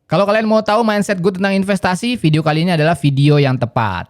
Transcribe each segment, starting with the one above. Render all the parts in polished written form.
Kalau kalian mau tahu mindset gue tentang investasi, video kali ini adalah video yang tepat.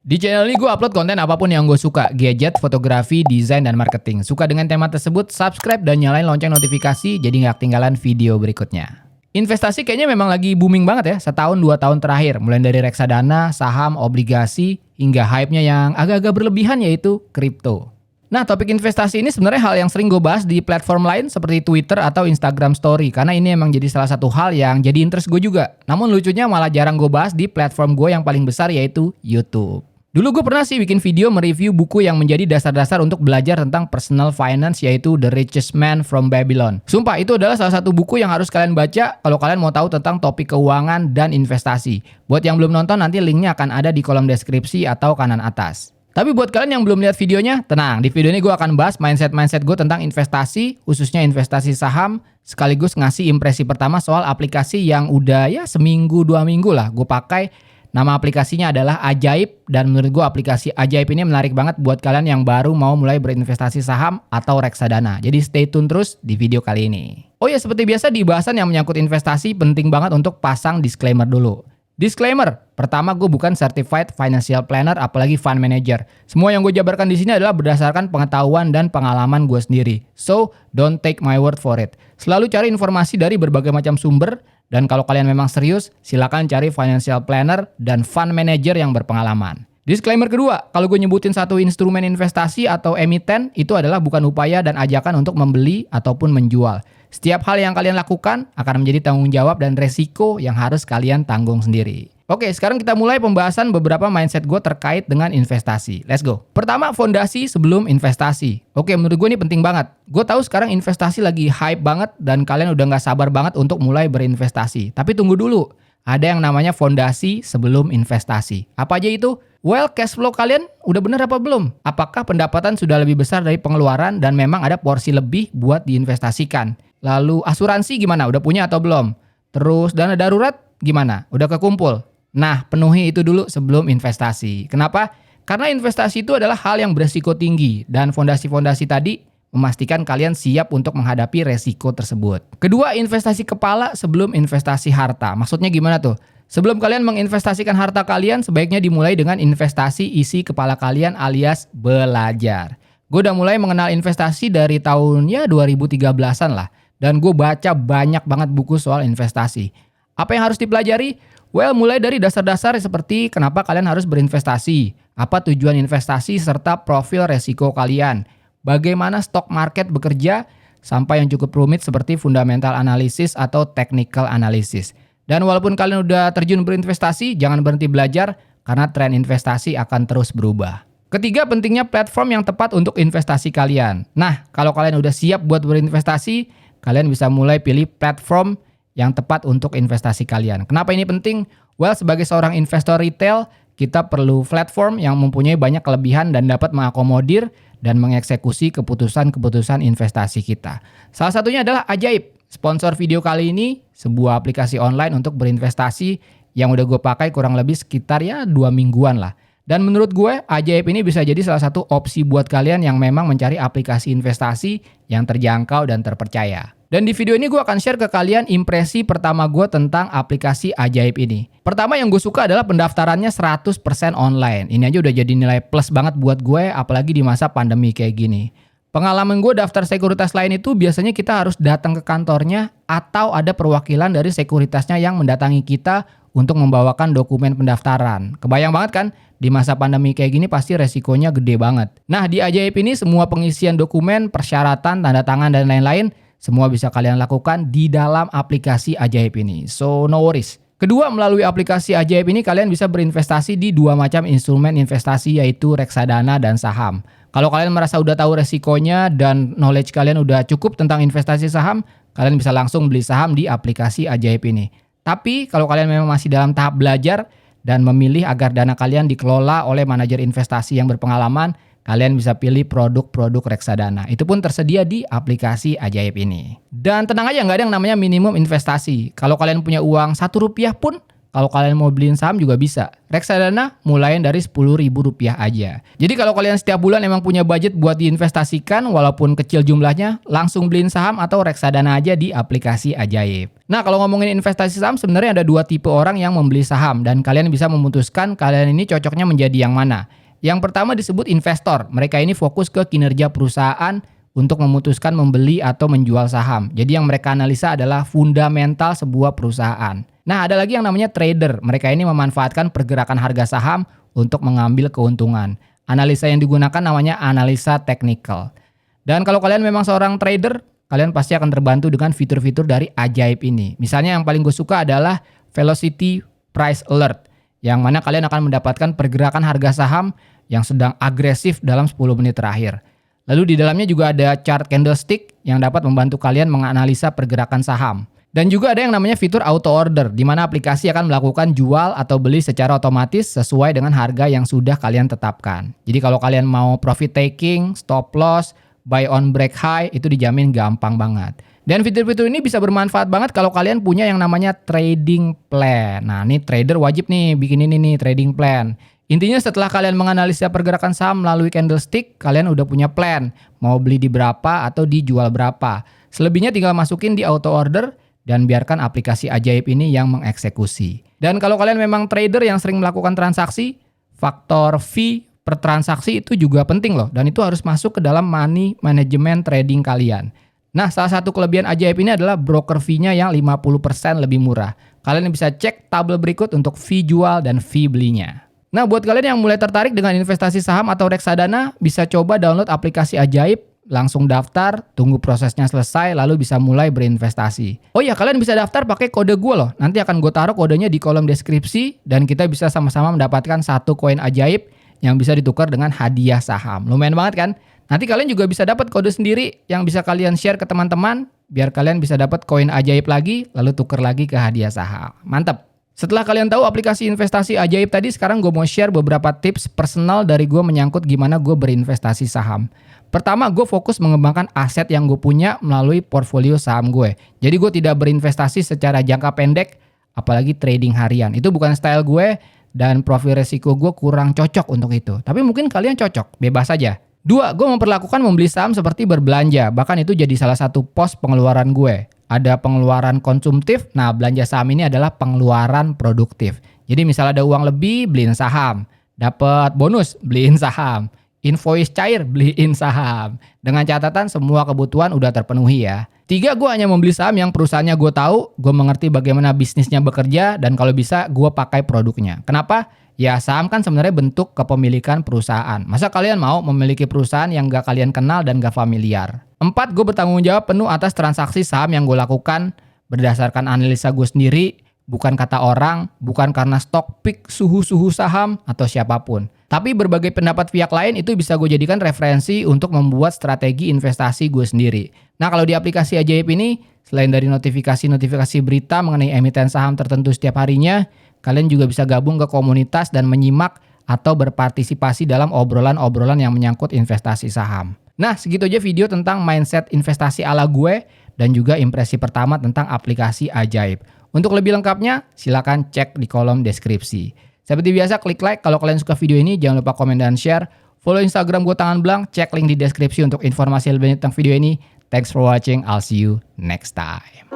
Di channel ini gue upload konten apapun yang gue suka, gadget, fotografi, desain, dan marketing. Suka dengan tema tersebut, subscribe dan nyalain lonceng notifikasi jadi nggak ketinggalan video berikutnya. Investasi kayaknya memang lagi booming banget ya, setahun 2 tahun terakhir. Mulai dari reksadana, saham, obligasi, hingga hype-nya yang agak-agak berlebihan yaitu kripto. Nah, topik investasi ini sebenarnya hal yang sering gue bahas di platform lain seperti Twitter atau Instagram Story. Karena ini emang jadi salah satu hal yang jadi interest gue juga. Namun lucunya malah jarang gue bahas di platform gue yang paling besar yaitu YouTube. Dulu gue pernah sih bikin video mereview buku yang menjadi dasar-dasar untuk belajar tentang personal finance yaitu The Richest Man from Babylon. Sumpah itu adalah salah satu buku yang harus kalian baca kalau kalian mau tahu tentang topik keuangan dan investasi. Buat yang belum nonton nanti linknya akan ada di kolom deskripsi atau kanan atas. Tapi buat kalian yang belum lihat videonya, tenang, di video ini gue akan bahas mindset gue tentang investasi, khususnya investasi saham, sekaligus ngasih impresi pertama soal aplikasi yang udah ya seminggu 2 minggu lah gue pakai. Nama aplikasinya adalah Ajaib, dan menurut gue aplikasi Ajaib ini menarik banget buat kalian yang baru mau mulai berinvestasi saham atau reksadana. Jadi stay tune terus di video kali ini. Oh ya, seperti biasa di bahasan yang menyangkut investasi, penting banget untuk pasang disclaimer dulu. Disclaimer, pertama gue bukan certified financial planner apalagi fund manager. Semua yang gue jabarkan di sini adalah berdasarkan pengetahuan dan pengalaman gue sendiri. So, don't take my word for it. Selalu cari informasi dari berbagai macam sumber, dan kalau kalian memang serius, silakan cari financial planner dan fund manager yang berpengalaman. Disclaimer kedua, kalau gue nyebutin satu instrumen investasi atau emiten, itu adalah bukan upaya dan ajakan untuk membeli ataupun menjual. Setiap hal yang kalian lakukan akan menjadi tanggung jawab dan resiko yang harus kalian tanggung sendiri. Oke, sekarang kita mulai pembahasan beberapa mindset gue terkait dengan investasi. Let's go. Pertama, fondasi sebelum investasi. Oke, menurut gue ini penting banget. Gue tahu sekarang investasi lagi hype banget dan kalian udah gak sabar banget untuk mulai berinvestasi. Tapi tunggu dulu, ada yang namanya fondasi sebelum investasi. Apa aja itu? Well, cash flow kalian udah bener apa belum? Apakah pendapatan sudah lebih besar dari pengeluaran dan memang ada porsi lebih buat diinvestasikan? Lalu asuransi gimana? Udah punya atau belum? Terus dana darurat gimana? Udah kekumpul? Nah, penuhi itu dulu sebelum investasi. Kenapa? Karena investasi itu adalah hal yang beresiko tinggi dan fondasi-fondasi tadi memastikan kalian siap untuk menghadapi resiko tersebut. Kedua, investasi kepala sebelum investasi harta. Maksudnya gimana tuh? Sebelum kalian menginvestasikan harta kalian, sebaiknya dimulai dengan investasi isi kepala kalian alias belajar. Gue udah mulai mengenal investasi dari tahunnya 2013-an lah. Dan gue baca banyak banget buku soal investasi. Apa yang harus dipelajari? Well, mulai dari dasar-dasar seperti kenapa kalian harus berinvestasi, apa tujuan investasi serta profil resiko kalian, bagaimana stock market bekerja, sampai yang cukup rumit seperti fundamental analysis atau technical analysis. Dan walaupun kalian udah terjun berinvestasi, jangan berhenti belajar karena tren investasi akan terus berubah. Ketiga, pentingnya platform yang tepat untuk investasi kalian. Nah, kalau kalian udah siap buat berinvestasi, kalian bisa mulai pilih platform yang tepat untuk investasi kalian. Kenapa ini penting? Well, sebagai seorang investor retail, kita perlu platform yang mempunyai banyak kelebihan dan dapat mengakomodir dan mengeksekusi keputusan-keputusan investasi kita. Salah satunya adalah Ajaib. Sponsor video kali ini, sebuah aplikasi online untuk berinvestasi yang udah gue pakai kurang lebih sekitar 2 mingguan lah. Dan menurut gue, Ajaib ini bisa jadi salah satu opsi buat kalian yang memang mencari aplikasi investasi yang terjangkau dan terpercaya. Dan di video ini gue akan share ke kalian impresi pertama gue tentang aplikasi Ajaib ini. Pertama yang gue suka adalah pendaftarannya 100% online. Ini aja udah jadi nilai plus banget buat gue, apalagi di masa pandemi kayak gini. Pengalaman gue daftar sekuritas lain itu biasanya kita harus datang ke kantornya atau ada perwakilan dari sekuritasnya yang mendatangi kita untuk membawakan dokumen pendaftaran. Kebayang banget kan? Di masa pandemi kayak gini pasti resikonya gede banget. Nah, di Ajaib ini semua pengisian dokumen, persyaratan, tanda tangan, dan lain-lain semua bisa kalian lakukan di dalam aplikasi Ajaib ini. So, no worries. Kedua, melalui aplikasi Ajaib ini kalian bisa berinvestasi di 2 macam instrumen investasi yaitu reksadana dan saham. Kalau kalian merasa udah tahu resikonya dan knowledge kalian udah cukup tentang investasi saham, kalian bisa langsung beli saham di aplikasi Ajaib ini. Tapi kalau kalian memang masih dalam tahap belajar dan memilih agar dana kalian dikelola oleh manajer investasi yang berpengalaman, kalian bisa pilih produk-produk reksadana. Itu pun tersedia di aplikasi Ajaib ini. Dan tenang aja, nggak ada yang namanya minimum investasi. Kalau kalian punya uang Rp1 pun, Kalau kalian mau beliin saham juga bisa. Reksadana mulai dari Rp10.000 aja. Jadi kalau kalian setiap bulan emang punya budget buat diinvestasikan walaupun kecil jumlahnya, langsung beliin saham atau reksadana aja di aplikasi Ajaib. Nah, kalau ngomongin investasi saham sebenarnya ada 2 tipe orang yang membeli saham dan kalian bisa memutuskan kalian ini cocoknya menjadi yang mana. Yang pertama disebut investor. Mereka ini fokus ke kinerja perusahaan untuk memutuskan membeli atau menjual saham. Jadi yang mereka analisa adalah fundamental sebuah perusahaan. Nah, ada lagi yang namanya trader. Mereka ini memanfaatkan pergerakan harga saham untuk mengambil keuntungan. Analisa yang digunakan namanya analisa teknikal. Dan kalau kalian memang seorang trader, kalian pasti akan terbantu dengan fitur-fitur dari Ajaib ini. Misalnya yang paling gue suka adalah Velocity Price Alert, yang mana kalian akan mendapatkan pergerakan harga saham yang sedang agresif dalam 10 menit terakhir. Lalu di dalamnya juga ada chart candlestick yang dapat membantu kalian menganalisa pergerakan saham. Dan juga ada yang namanya fitur auto order, di mana aplikasi akan melakukan jual atau beli secara otomatis sesuai dengan harga yang sudah kalian tetapkan. Jadi kalau kalian mau profit taking, stop loss, buy on break high, itu dijamin gampang banget. Dan fitur-fitur ini bisa bermanfaat banget kalau kalian punya yang namanya trading plan. Nah, ini trader wajib nih bikin ini nih trading plan. Intinya setelah kalian menganalisa pergerakan saham melalui candlestick, kalian udah punya plan. Mau beli di berapa atau dijual berapa. Selebihnya tinggal masukin di auto order dan biarkan aplikasi Ajaib ini yang mengeksekusi. Dan kalau kalian memang trader yang sering melakukan transaksi, faktor fee per transaksi itu juga penting loh. Dan itu harus masuk ke dalam money management trading kalian. Nah, salah satu kelebihan Ajaib ini adalah broker fee-nya yang 50% lebih murah. Kalian bisa cek tabel berikut untuk fee jual dan fee belinya. Nah, buat kalian yang mulai tertarik dengan investasi saham atau reksadana, bisa coba download aplikasi Ajaib, langsung daftar, tunggu prosesnya selesai, lalu bisa mulai berinvestasi. Oh iya, kalian bisa daftar pakai kode gue loh. Nanti akan gue taruh kodenya di kolom deskripsi, dan kita bisa sama-sama mendapatkan 1 koin Ajaib yang bisa ditukar dengan hadiah saham. Lumayan banget kan? Nanti kalian juga bisa dapat kode sendiri yang bisa kalian share ke teman-teman, biar kalian bisa dapat koin Ajaib lagi, lalu tukar lagi ke hadiah saham. Mantap! Setelah kalian tahu aplikasi investasi Ajaib tadi, sekarang gue mau share beberapa tips personal dari gue menyangkut gimana gue berinvestasi saham. Pertama, gue fokus mengembangkan aset yang gue punya melalui portfolio saham gue. Jadi gue tidak berinvestasi secara jangka pendek, apalagi trading harian. Itu bukan style gue dan profil resiko gue kurang cocok untuk itu. Tapi mungkin kalian cocok, bebas aja. 2, gue memperlakukan membeli saham seperti berbelanja. Bahkan itu jadi salah satu pos pengeluaran gue. Ada pengeluaran konsumtif, nah belanja saham ini adalah pengeluaran produktif. Jadi misalnya ada uang lebih, beliin saham. Dapat bonus, beliin saham. Invoice cair, beliin saham. Dengan catatan semua kebutuhan udah terpenuhi ya. 3, gue hanya membeli saham yang perusahaannya gue tahu, gue mengerti bagaimana bisnisnya bekerja, dan kalau bisa gue pakai produknya. Kenapa? Ya saham kan sebenarnya bentuk kepemilikan perusahaan. Masa kalian mau memiliki perusahaan yang gak kalian kenal dan gak familiar? 4, gue bertanggung jawab penuh atas transaksi saham yang gue lakukan berdasarkan analisa gue sendiri, bukan kata orang, bukan karena stock pick suhu-suhu saham atau siapapun. Tapi berbagai pendapat pihak lain itu bisa gue jadikan referensi untuk membuat strategi investasi gue sendiri. Nah, kalau di aplikasi Ajaib ini, selain dari notifikasi-notifikasi berita mengenai emiten saham tertentu setiap harinya, kalian juga bisa gabung ke komunitas dan menyimak atau berpartisipasi dalam obrolan-obrolan yang menyangkut investasi saham. Nah, segitu aja video tentang mindset investasi ala gue dan juga impresi pertama tentang aplikasi Ajaib. Untuk lebih lengkapnya, silakan cek di kolom deskripsi. Seperti biasa, klik like kalau kalian suka video ini, jangan lupa komen dan share. Follow Instagram gue Tangan Blank, cek link di deskripsi untuk informasi lebih lanjut tentang video ini. Thanks for watching, I'll see you next time.